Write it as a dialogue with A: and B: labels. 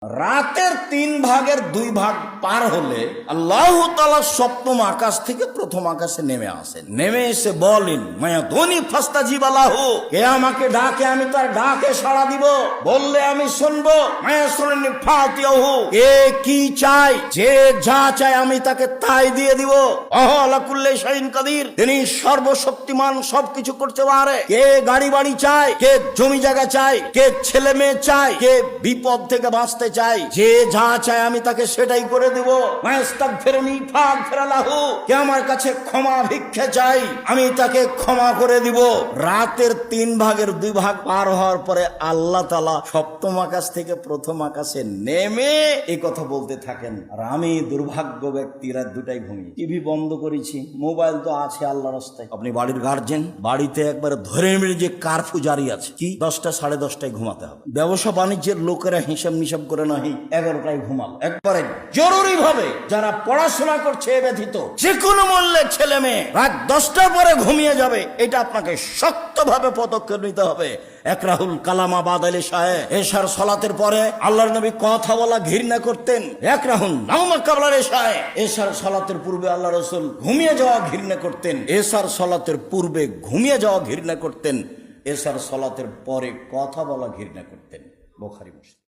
A: রাতের 3 ভাগের 2 ভাগ পার হলে আল্লাহ তাআলা সপ্তম আকাশ থেকে প্রথম আকাশে নেমে আসেন। নেমে এসে বলেন, মায়া ধনী ফাস্তাজিব লাহু, কে আমাকে ডাকে আমি তার ডাকে সাড়া দিব, বললে আমি শুনবো। মায়া শুননি ফাতিয়াহু, কে কি চাই, যে যা চায় আমি তাকে তাই দিয়ে দিব। আলা কুল্লি শাইইন কাদির, তিনি সর্বশক্তিমান, সবকিছু করতে পারে। কে গাড়ি বাড়ি চায়, কে জমি জায়গা চায়, কে ছেলে মেয়ে চায়, কে বিপদ থেকে বাঁচতে চাই, যে যা চায় আমি তাকে সেটাই করে দিব। মায়াস্তাগফিরনি ফাগফির লাহু, কে আমার কাছে ক্ষমা ভিক্ষা চাই আমি তাকে ক্ষমা করে দিব। রাতের 3 ভাগের 2 ভাগ পার হওয়ার পরে আল্লাহ তাআলা সপ্তম আকাশ থেকে প্রথম আকাশে নেমে এই কথা বলতে থাকেন। আর আমি দুর্ভাগ্য ব্যক্তি, রাত 2টায় ঘুমিয়ে, টিভি বন্ধ করেছি, মোবাইল তো আছে আল্লাহর রাস্তায়। আপনি বাড়ির গার্জেন, বাড়িতে একবারে ধরে মেরে যে কারফিউ জারি আছে, কি 10টা 10:30টায় ঘুমাতে হবে। ব্যবসা বাণিজ্যের লোকেরা হিসাব নিসাব করে নাহি 11টায় ঘুমাল। একবারে জরুরি ভাবে যারা পড়াশোনা করছে এ ব্যতীত যে কোনো মূল্যে ছেলে মেয়ে রাত 10টার পরে ঘুমিয়ে যাবে, এটা আপনাকে শক্তভাবে পদক্ষেপ নিতে হবে। একরাহুল কালামা বাদালে শাহে, এশার সালাতের পরে আল্লাহর নবী কথা বলা ঘৃণা করতেন। একরাহুল নাওমা কাবলার এশায়ে, এশার সালাতের পূর্বে আল্লাহ রাসূল ঘুমিয়ে যাওয়া ঘৃণা করতেন। এশার সালাতের পূর্বে ঘুমিয়ে যাওয়া ঘৃণা করতেন, এশার সালাতের পরে কথা বলা ঘৃণা করতেন। বুখারী মুসলিম।